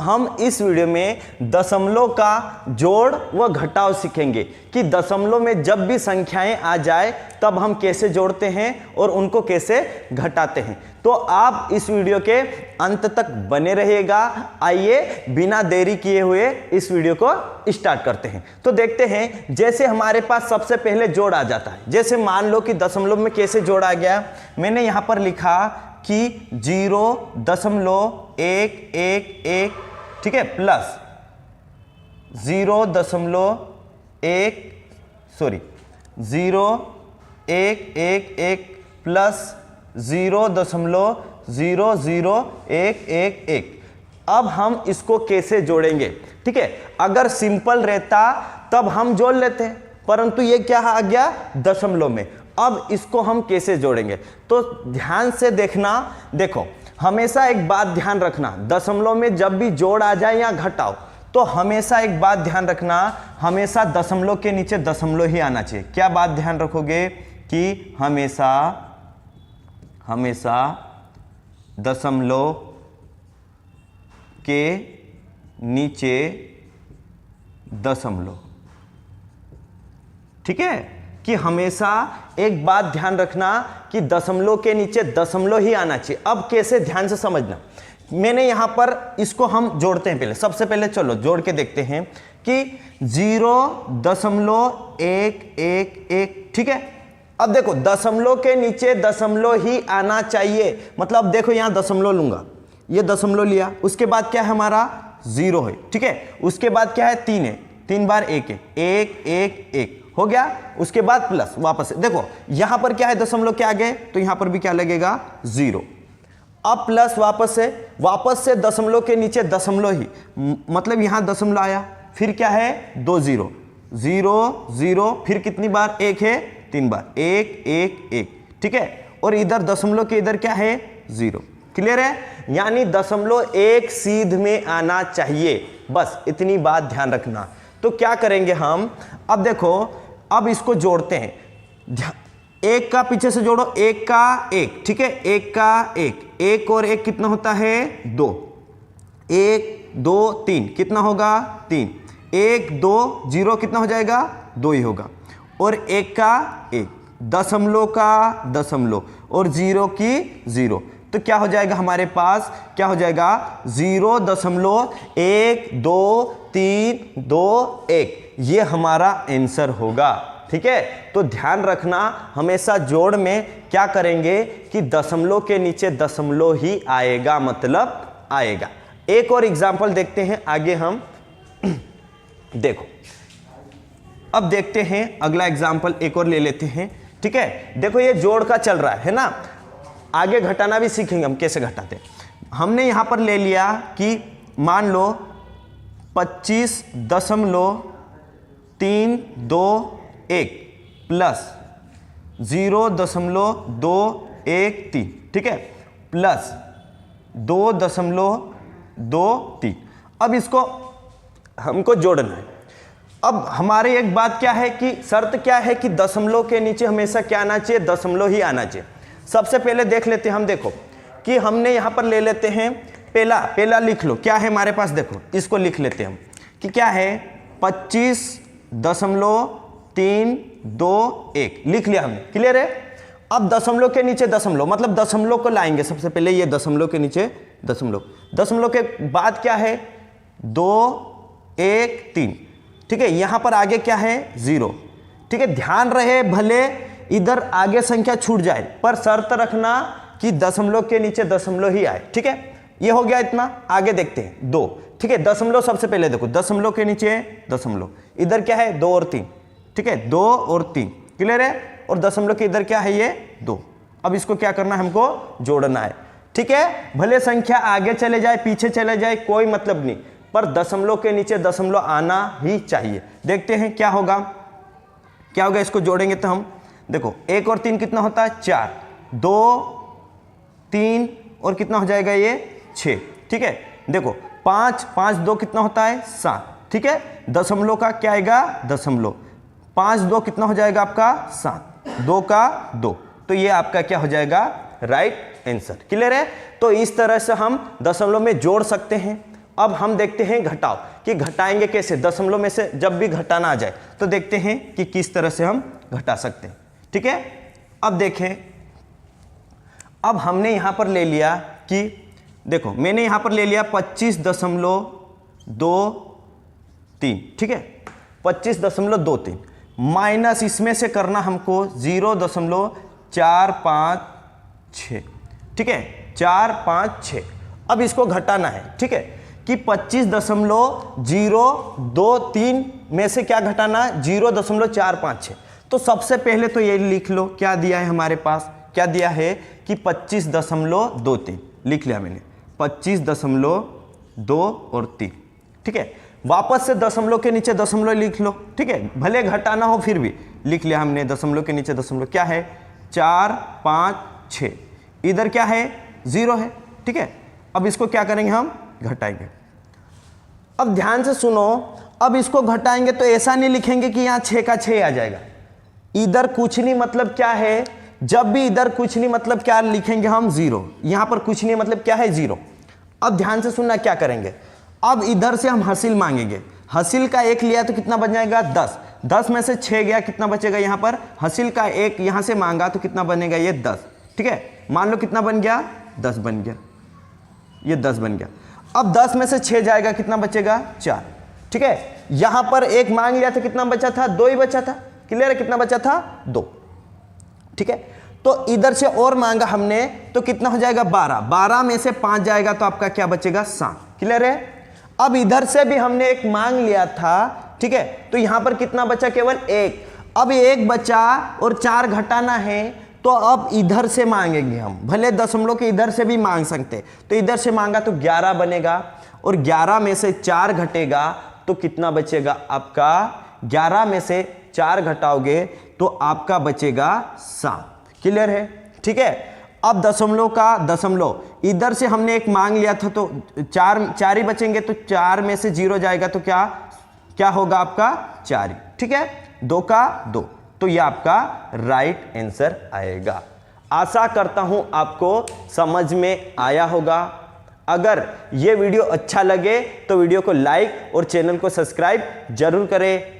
हम इस वीडियो में दशमलव का जोड़ व घटाव सीखेंगे कि दशमलव में जब भी संख्याएं आ जाए तब हम कैसे जोड़ते हैं और उनको कैसे घटाते हैं। तो आप इस वीडियो के अंत तक बने रहिएगा। आइए बिना देरी किए हुए इस वीडियो को स्टार्ट करते हैं। तो देखते हैं, जैसे हमारे पास सबसे पहले जोड़ आ जाता है। जैसे मान लो कि दशमलव में कैसे जोड़ आ गया, मैंने यहां पर लिखा कि 0.111, ठीक है, प्लस 0.111 प्लस 0.00111। अब हम इसको कैसे जोड़ेंगे, ठीक है। अगर सिंपल रहता तब हम जोड़ लेते हैं, परंतु ये क्या आ गया दशमलव में। अब इसको हम कैसे जोड़ेंगे, तो ध्यान से देखना। देखो, हमेशा एक बात ध्यान रखना, दशमलव में जब भी जोड़ आ जाए या घटाओ तो हमेशा एक बात ध्यान रखना, हमेशा दशमलव के नीचे दशमलव ही आना चाहिए। क्या बात ध्यान रखोगे कि हमेशा दशमलव के नीचे दशमलव, ठीक है, कि हमेशा एक बात ध्यान रखना कि दशमलव के नीचे दशमलव ही आना चाहिए। अब कैसे, ध्यान से समझना। मैंने यहां पर इसको हम जोड़ते हैं। पहले सबसे पहले चलो जोड़ के देखते हैं कि 0.111, ठीक है। अब देखो, दशमलव के नीचे दशमलव ही आना चाहिए, मतलब देखो यहां दशमलव लूंगा, ये दशमलव लिया, उसके बाद क्या है हमारा 0 है, ठीक है। उसके बाद क्या है 3 है, 3 बार 1 है, 111 हो गया। उसके बाद प्लस वापस से देखो यहां पर क्या है दशमलव के आगे, तो यहां पर भी क्या लगेगा 0। अब प्लस वापस से दशमलव के नीचे दशमलव ही, मतलब यहां दशमलव आया, फिर क्या है 2 0 0 0, फिर कितनी बार 1 है 3 बार 111, ठीक है। और इधर दशमलव के इधर क्या है 0। क्लियर है, यानी दशमलव एक सीध में आना चाहिए, बस इतनी बात ध्यान रखना। तो क्या करेंगे हम, अब देखो, अब इसको जोड़ते हैं। एक का पीछे से जोड़ो, एक का एक, ठीक है, एक का एक और एक कितना होता है 2, 1 2 3 कितना होगा 3, 1 2 0 कितना हो जाएगा 2 ही होगा, और एक का एक, दशमलव का दशमलव और 0 की 0, तो क्या हो जाएगा हमारे पास, क्या हो जाएगा 0.123221, ये हमारा आंसर होगा, ठीक है। तो ध्यान रखना, हमेशा जोड़ में क्या करेंगे कि दशमलव के नीचे दशमलव ही आएगा, मतलब आएगा। एक और एग्जांपल देखते हैं आगे हम। देखो, अब देखते हैं अगला एग्जांपल एक और ले लेते हैं, ठीक है। देखो ये जोड़ का चल रहा है ना, आगे घटाना भी सीखेंगे हम कैसे घटाते हैं। हमने यहां पर ले लिया कि मान लो 25.321 प्लस 0.213, ठीक है, प्लस 2.23। अब इसको हमको जोड़ना है। अब हमारे एक बात क्या है कि शर्त क्या है कि दशमलव के नीचे हमेशा क्या आना चाहिए, दशमलव ही आना चाहिए। सबसे पहले देख लेते हैं हम, देखो कि हमने यहां पर ले लेते हैं पहला लिख लो क्या है हमारे पास, देखो इसको लिख लेते हैं हम कि क्या है 25.321 लिख लिया हमने। क्लियर है। अब दशमलव के नीचे दशमलव, मतलब दशमलव को लाएंगे सबसे पहले, ये दशमलव के नीचे दशमलव के बाद क्या है 2 1 3, ठीक है। यहां पर आगे क्या है 0, ठीक है। ध्यान रहे भले इधर आगे संख्या छूट जाए, पर शर्त रखना कि दशमलव के नीचे दशमलव ही आए, ठीक है। ये हो गया इतना। आगे देखते हैं 2, ठीक है। दशमलव सबसे पहले देखो, दशमलव के नीचे दशमलव, इधर क्या है 2 और 3, ठीक है, 2 और 3, क्लियर है। और दशमलव के इधर क्या है ये 2। अब इसको क्या करना है, हमको जोड़ना है, ठीक है। भले संख्या आगे चले जाए पीछे चले जाए कोई मतलब नहीं, पर दशमलव के नीचे दशमलव आना ही चाहिए। देखते हैं क्या होगा, इसको जोड़ेंगे तो हम देखो 1 और 3 कितना होता है 4, 2 3 और कितना हो जाएगा ये 6, ठीक है। देखो 5 5 2 कितना होता है 7, ठीक है। दशमलव का क्या आएगा दशमलव, 5 2 कितना हो जाएगा आपका 7, 2 का 2, तो ये आपका क्या हो जाएगा राइट आंसर। क्लियर है। तो इस तरह से हम दशमलव में जोड़ सकते हैं अब हम देखते हैं घटाओ कि घटाएंगे कैसे, दशमलव में से जब भी घटाना आ जाए तो देखते हैं कि किस तरह से हम घटा सकते हैं। ठीक है, अब देखें, अब हमने यहां पर ले लिया कि देखो मैंने यहां पर ले लिया 25.23, ठीक है, 25.23 माइनस इसमें से करना हमको 0.456, ठीक है, 456। अब इसको घटाना है, ठीक है, कि 25.023 में से क्या घटाना, 0.456। तो सबसे पहले तो ये लिख लो क्या दिया है हमारे पास, क्या दिया है कि 25.23 लिख लिया मैंने, 25.2 और 3, ठीक है। वापस से दशमलव के नीचे दशमलव लिख लो, ठीक है, भले घटाना हो फिर भी लिख लिया हमने, दशमलव के नीचे दशमलव क्या है 456, इधर क्या है 0 है, ठीक है। अब इसको क्या करेंगे हम घटाएंगे। अब ध्यान से सुनो, अब इसको घटाएंगे तो ऐसा नहीं लिखेंगे कि यहाँ 6 का 6 आ जाएगा, इधर कुछ नहीं मतलब क्या है, जब भी इधर कुछ नहीं मतलब क्या लिखेंगे हम 0, यहां पर कुछ नहीं मतलब क्या है 0। अब ध्यान से सुनना क्या करेंगे, अब इधर से हम हासिल मांगेंगे, हासिल का 1 लिया तो कितना बन जाएगा 10, 10 में से 6 गया कितना बचेगा, यहां पर हासिल का 1 यहां से मांगा तो कितना बनेगा ये 10, ठीक है। मान लो कितना बन गया 10 बन गया, ये 10 बन गया। अब 10 में से 6 जाएगा कितना बचेगा 4, ठीक है। यहां पर 1 मांग लिया था कितना बचा था 2 ही बचा था, क्लियर है, कितना बचा था 2, ठीक है। तो इधर से और मांगा हमने तो कितना हो जाएगा 12, 12 में से 5 जाएगा तो आपका क्या बचेगा 7, क्लियर है। अब इधर से भी हमने 1 मांग लिया था, ठीक है, तो यहां पर कितना बचा केवल 1, अब 1 बचा और 4 घटाना है तो अब इधर से मांगेंगे हम, भले दशमलव के इधर से भी मांग सकते, तो इधर से मांगा तो 11 बनेगा और 11 में से 4 घटेगा तो कितना बचेगा आपका, 11 में से 4 घटाओगे तो आपका बचेगा 7, क्लियर है, ठीक है। अब दशमलव का दशमलव इधर से हमने 1 मांग लिया था तो 4 ही बचेंगे, तो 4 में से 0 जाएगा तो क्या होगा आपका 4 ही, ठीक है, 2 का 2, तो ये आपका राइट आंसर आएगा। आशा करता हूं आपको समझ में आया होगा। अगर ये वीडियो अच्छा लगे तो वीडियो को लाइक और चैनल को सब्सक्राइब जरूर करें।